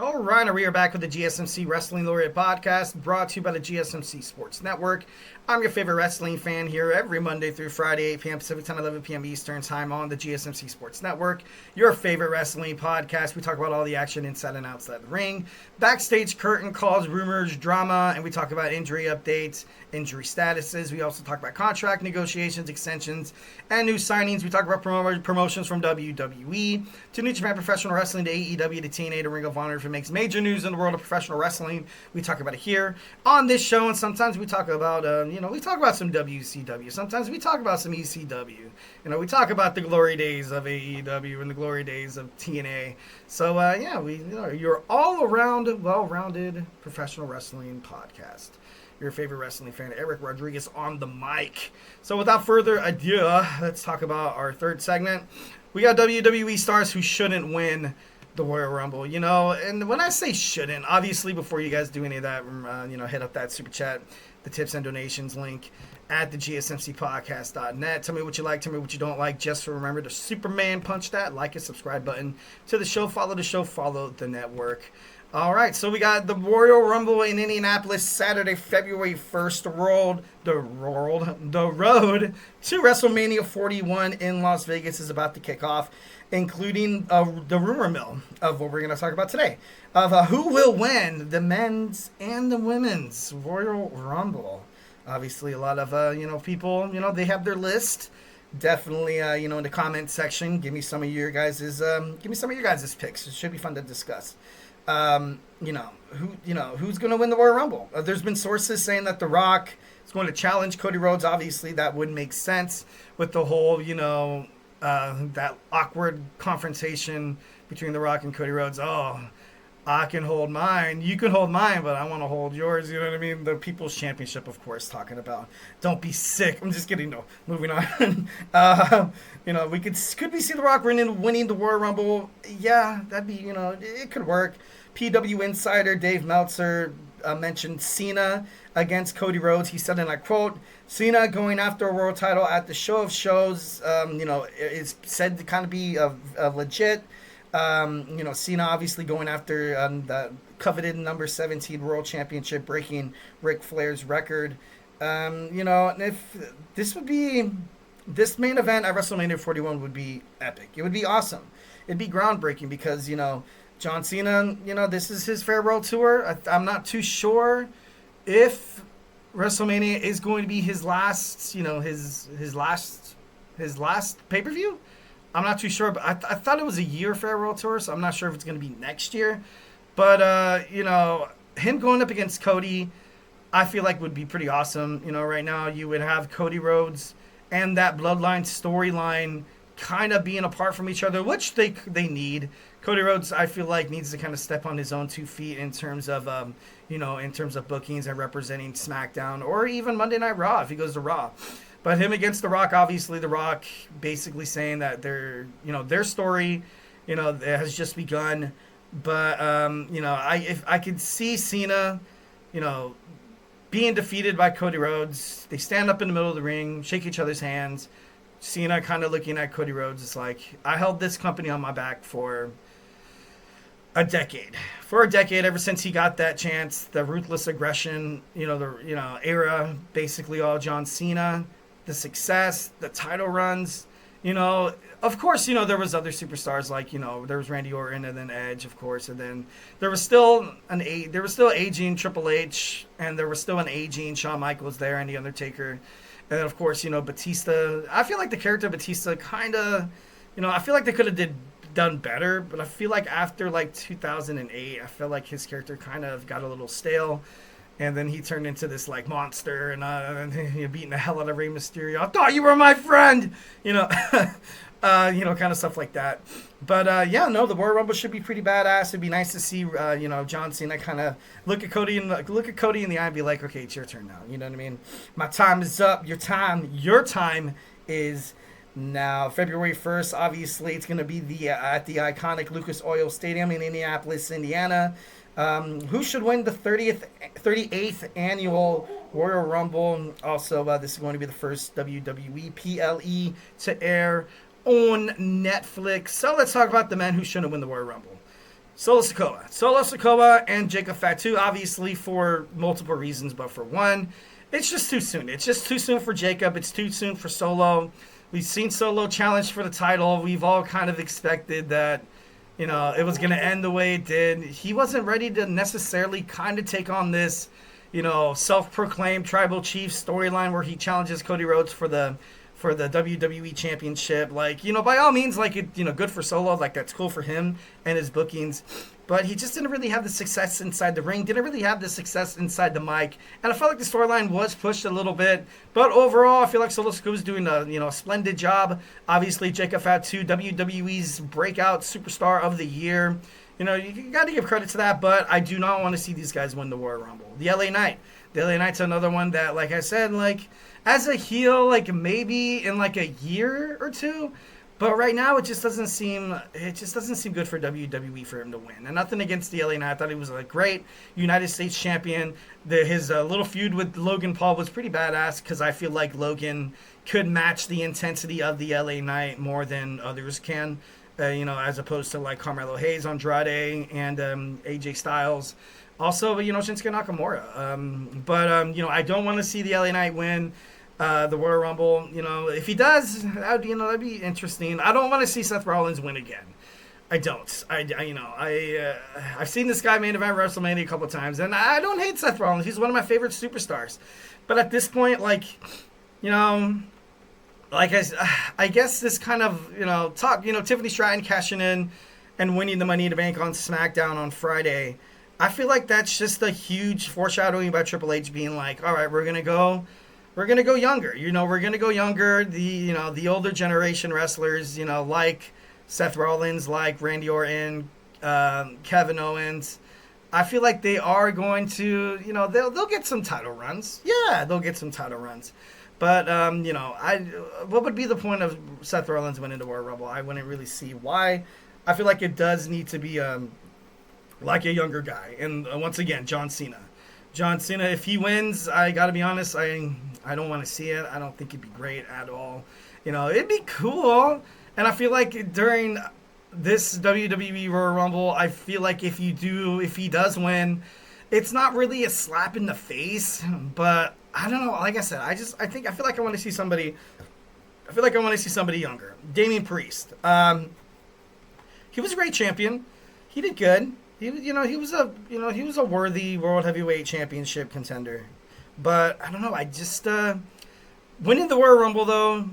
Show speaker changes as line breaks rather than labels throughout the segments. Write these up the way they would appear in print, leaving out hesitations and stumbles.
All right, we are back with the GSMC Wrestling Laureate Podcast, brought to you by the GSMC Sports Network. I'm your favorite wrestling fan here every Monday through Friday, 8 p.m. Pacific Time, 11 p.m. Eastern Time on the GSMC Sports Network. Your favorite wrestling podcast. We talk about all the action inside and outside the ring, backstage curtain calls, rumors, drama, and we talk about injury updates, injury statuses. We also talk about contract negotiations, extensions, and new signings. We talk about promotions from WWE to New Japan Professional Wrestling to AEW to TNA to Ring of Honor. If it makes major news in the world of professional wrestling, we talk about it here on this show, and sometimes we talk about we talk about some WCW. Sometimes we talk about some ECW. We talk about the glory days of AEW and the glory days of TNA. So, you're all around well-rounded professional wrestling podcast. Your favorite wrestling fan, Eric Rodriguez, on the mic. So, without further ado, let's talk about our third segment. We got WWE stars who shouldn't win the Royal Rumble, and when I say shouldn't, obviously before you guys do any of that, hit up that super chat, the tips and donations link at the GSMCpodcast.net. Tell me what you like, tell me what you don't like. Just remember to Superman punch that like and subscribe button to the show, follow the network. All right, so we got the Royal Rumble in Indianapolis Saturday, February 1st. The road to WrestleMania 41 in Las Vegas is about to kick off, including the rumor mill of what we're going to talk about today, of who will win the men's and the women's Royal Rumble. Obviously, a lot of people, they have their list. Definitely, in the comment section, give me some of your guys' picks. It should be fun to discuss. Who's going to win the Royal Rumble? There's been sources saying that The Rock is going to challenge Cody Rhodes. Obviously, that would make sense with the whole, that awkward confrontation between The Rock and Cody Rhodes. Oh, I can hold mine. You can hold mine, but I want to hold yours. You know what I mean? The People's Championship, of course, talking about don't be sick. I'm just kidding. No, moving on. We could we see The Rock winning the Royal Rumble? Yeah, that'd be, it could work. PW Insider Dave Meltzer mentioned Cena against Cody Rhodes. He said, and I quote, Cena going after a world title at the show of shows, is said to kind of be legit. Cena obviously going after the coveted number 17 world championship, breaking Ric Flair's record. If this main event at WrestleMania 41 would be epic. It would be awesome. It'd be groundbreaking because, John Cena, this is his farewell tour. I'm not too sure if WrestleMania is going to be his last, his last pay-per-view. I'm not too sure, but I thought it was a year farewell tour, so I'm not sure if it's going to be next year. But, him going up against Cody, I feel like would be pretty awesome. Right now you would have Cody Rhodes and that Bloodline storyline kind of being apart from each other, which they need. Cody Rhodes, I feel like, needs to kind of step on his own 2 feet in terms of, in terms of bookings and representing SmackDown or even Monday Night Raw if he goes to Raw. But him against The Rock, obviously The Rock basically saying that their story, has just begun. But, if I could see Cena, being defeated by Cody Rhodes. They stand up in the middle of the ring, shake each other's hands. Cena kind of looking at Cody Rhodes. It's like, I held this company on my back for a decade. Ever since he got that chance, the ruthless aggression, era, basically all John Cena. The success, the title runs, of course, there was other superstars like, there was Randy Orton and then Edge, of course, and then there was still aging Triple H, and there was still an aging Shawn Michaels there and The Undertaker, and then of course, Batista. I feel like the character of Batista kind of, I feel like they could have done better, but I feel like after like 2008, I feel like his character kind of got a little stale. And then he turned into this like monster and beating the hell out of Rey Mysterio. I thought you were my friend, kind of stuff like that. But the Royal Rumble should be pretty badass. It'd be nice to see, John Cena kind of look at Cody in the eye and be like, okay, it's your turn now. You know what I mean? My time is up. Your time is now. February 1st, obviously, it's going to be at the iconic Lucas Oil Stadium in Indianapolis, Indiana. Who should win the 38th annual Royal Rumble? Also, this is going to be the first WWE PLE to air on Netflix. So let's talk about the men who shouldn't win the Royal Rumble. Solo Sikoa and Jacob Fatu, obviously for multiple reasons, but for one, it's just too soon. It's just too soon for Jacob. It's too soon for Solo. We've seen Solo challenge for the title. We've all kind of expected that, it was going to end the way it did. He wasn't ready to necessarily kind of take on this, self-proclaimed tribal chief storyline where he challenges Cody Rhodes for the WWE Championship. By all means, good for Solo. That's cool for him and his bookings. But he just didn't really have the success inside the ring, didn't really have the success inside the mic. And I felt like the storyline was pushed a little bit. But overall, I feel like Solo Sikoa is doing a splendid job. Obviously, Jacob Fatu, WWE's breakout superstar of the year. You got to give credit to that, but I do not want to see these guys win the Royal Rumble. The LA Knight. The LA Knight's another one that, like I said, as a heel, maybe in a year or two. But right now, it just doesn't seem good for WWE for him to win. And nothing against the LA Knight. I thought he was a great United States champion. His little feud with Logan Paul was pretty badass because I feel like Logan could match the intensity of the LA Knight more than others can. As opposed to Carmelo Hayes, Andrade, and AJ Styles. Also, Shinsuke Nakamura. I don't want to see the LA Knight win the Royal Rumble. If he does, that'd be interesting. I don't want to see Seth Rollins win again. I don't. I've seen this guy main event WrestleMania a couple of times, and I don't hate Seth Rollins. He's one of my favorite superstars. But at this point, I guess this kind of, talk, Tiffany Stratton cashing in and winning the Money in the Bank on SmackDown on Friday. I feel like that's just a huge foreshadowing by Triple H being like, all right, we're going to go younger. We're going to go younger. The older generation wrestlers, like Seth Rollins, like Randy Orton, Kevin Owens. I feel like they are going to, they'll get some title runs. Yeah, they'll get some title runs. But, what would be the point of Seth Rollins winning the Royal Rumble? I wouldn't really see why. I feel like it does need to be a younger guy. And once again, John Cena. John Cena, if he wins, I got to be honest, I don't want to see it. I don't think it'd be great at all. It'd be cool. And I feel like during this WWE Royal Rumble, I feel like if he does win, it's not really a slap in the face, but I don't know. Like I said, I feel like I want to see somebody. I feel like I want to see somebody younger. Damian Priest. He was a great champion. He did good. He was a worthy World Heavyweight Championship contender. But I don't know. I just winning the Royal Rumble though,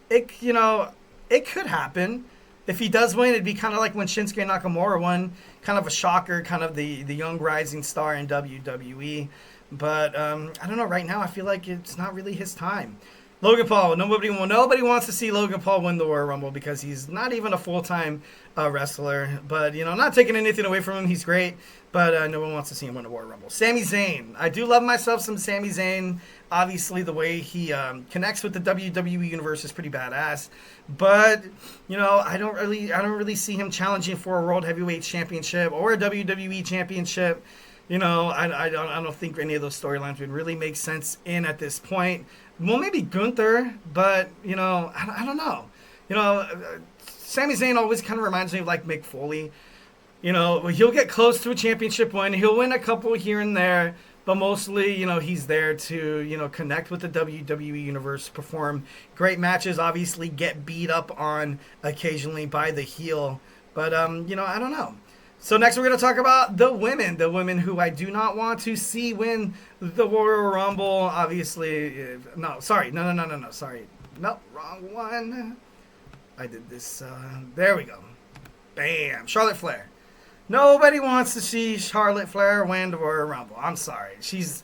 it could happen. If he does win, it'd be kind of like when Shinsuke Nakamura won, kind of a shocker, kind of the young rising star in WWE. But I don't know. Right now, I feel like it's not really his time. Logan Paul. Nobody wants to see Logan Paul win the Royal Rumble because he's not even a full-time wrestler. But, not taking anything away from him. He's great. But no one wants to see him win the Royal Rumble. Sami Zayn. I do love myself some Sami Zayn. Obviously, the way he connects with the WWE universe is pretty badass. But, I don't really see him challenging for a World Heavyweight Championship or a WWE Championship. I don't think any of those storylines would really make sense at this point. Well, maybe Gunther, but, I don't know. Sami Zayn always kind of reminds me of Mick Foley. He'll get close to a championship win. He'll win a couple here and there, but mostly, he's there to, connect with the WWE universe, perform great matches, obviously get beat up on occasionally by the heel. But, I don't know. So next we're going to talk about the women who I do not want to see win the Royal Rumble. Obviously, sorry, no, wrong one. I did this, there we go. Bam, Charlotte Flair. Nobody wants to see Charlotte Flair win the Royal Rumble. I'm sorry. She's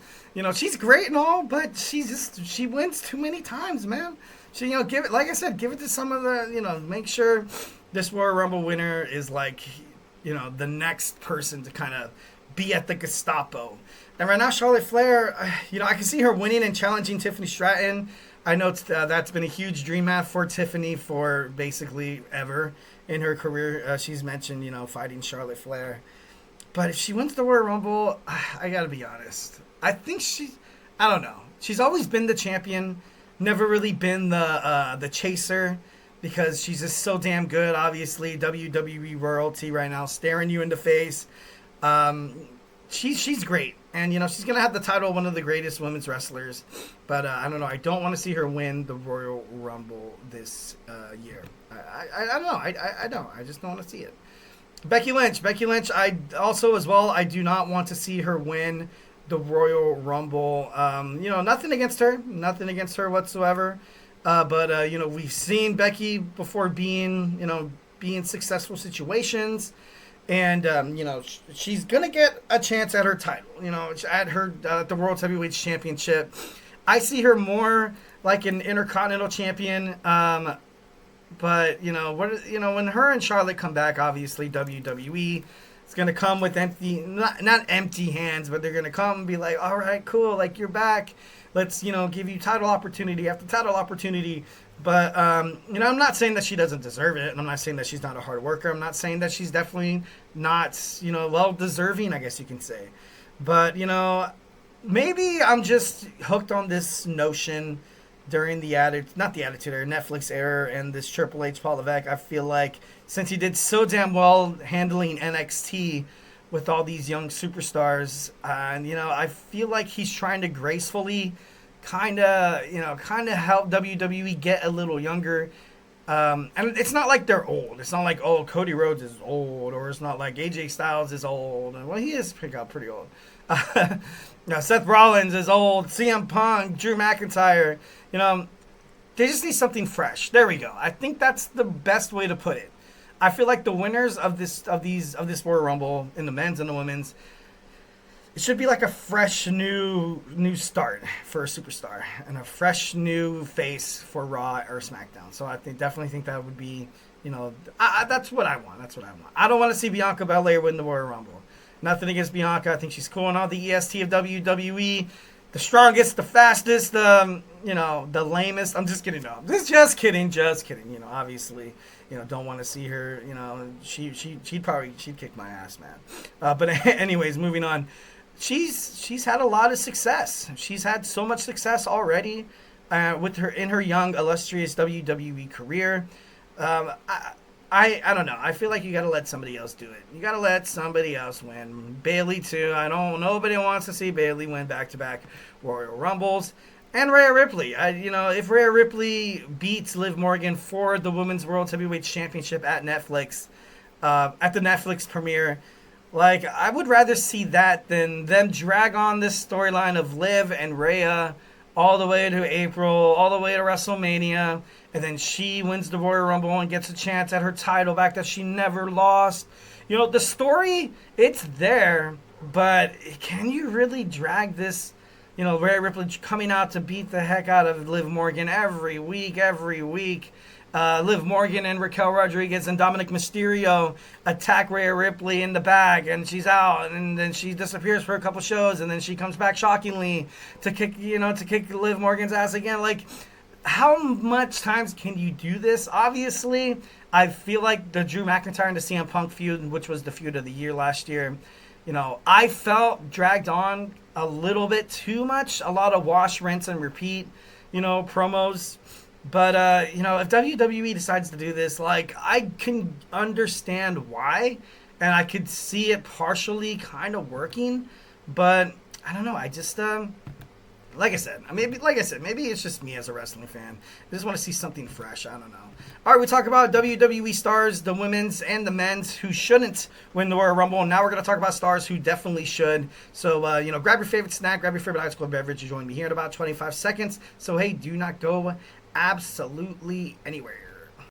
great and all, but she wins too many times, man. Give it to some of the, make sure this Royal Rumble winner is the next person to kind of be at the Gestapo. And right now, Charlotte Flair, I can see her winning and challenging Tiffany Stratton. I know that's been a huge dream match for Tiffany for basically ever in her career. She's mentioned, fighting Charlotte Flair. But if she wins the Royal Rumble, I got to be honest. I think I don't know. She's always been the champion, never really been the chaser. because she's just so damn good. Obviously, WWE royalty right now, staring you in the face. She's great, and she's gonna have the title of one of the greatest women's wrestlers. But I don't know. I don't want to see her win the Royal Rumble this year. I don't know. I don't. I just don't want to see it. Becky Lynch. I also as well. I do not want to see her win the Royal Rumble. Nothing against her whatsoever. But we've seen Becky before being in successful situations, and she's gonna get a chance at her title. At her the World Heavyweight Championship. I see her more like an Intercontinental Champion. But when her and Charlotte come back, obviously WWE is gonna come with not empty hands, but they're gonna come and be like, all right, cool, like you're back. Let's give you title opportunity after title opportunity. But I'm not saying that she doesn't deserve it, and I'm not saying that she's not a hard worker. I'm not saying that she's definitely not well deserving, I guess you can say. But maybe I'm just hooked on this notion during the Attitude Era, Netflix era, and this Triple H Paul Levesque. I feel like since he did so damn well handling NXT with all these young superstars, and I feel like he's trying to gracefully kind of help WWE get a little younger. And it's not like they're old. It's not like, oh, Cody Rhodes is old, or it's not like AJ Styles is old. Well, he is pretty old. Seth Rollins is old. CM Punk, Drew McIntyre. They just need something fresh. There we go. I think that's the best way to put it. I feel like the winners of this Royal Rumble in the men's and the women's, it should be like a fresh new start for a superstar and a fresh new face for Raw or SmackDown. So I definitely think that would be, that's what I want. I don't want to see Bianca Belair win the Royal Rumble. Nothing against Bianca. I think she's cool and all the EST of WWE. The strongest, the fastest, the lamest. I'm just kidding. No, just kidding. Obviously, don't want to see her. She'd kick my ass, man. But anyways, moving on. She's had a lot of success. She's had so much success already with her in her young, illustrious WWE career. I don't know. I feel like you got to let somebody else do it. You got to let somebody else win. Bayley too. Nobody wants to see Bayley win back-to-back Royal Rumbles. And Rhea Ripley. If Rhea Ripley beats Liv Morgan for the Women's World Heavyweight Championship at Netflix, at the Netflix premiere, I would rather see that than them drag on this storyline of Liv and Rhea all the way to April, all the way to WrestleMania, and then she wins the Royal Rumble and gets a chance at her title back that she never lost. The story, it's there, but can you really drag this, Rhea Ripley coming out to beat the heck out of Liv Morgan every week? Liv Morgan and Raquel Rodriguez and Dominic Mysterio attack Rhea Ripley in the back, and she's out, and then she disappears for a couple shows, and then she comes back shockingly to kick Liv Morgan's ass again. How much times can you do this? Obviously, I feel like the Drew McIntyre and the CM Punk feud, which was the feud of the year last year, I felt dragged on a little bit too much. A lot of wash, rinse, and repeat, promos. But, if WWE decides to do this, I can understand why, and I could see it partially kind of working, but I don't know. I just, maybe it's just me as a wrestling fan. I just want to see something fresh. I don't know. All right, we talk about WWE stars, the women's and the men's, who shouldn't win the Royal Rumble, and now we're going to talk about stars who definitely should. So, grab your favorite snack, grab your favorite ice cold beverage, and join me here in about 25 seconds. So, hey, do not go absolutely anywhere.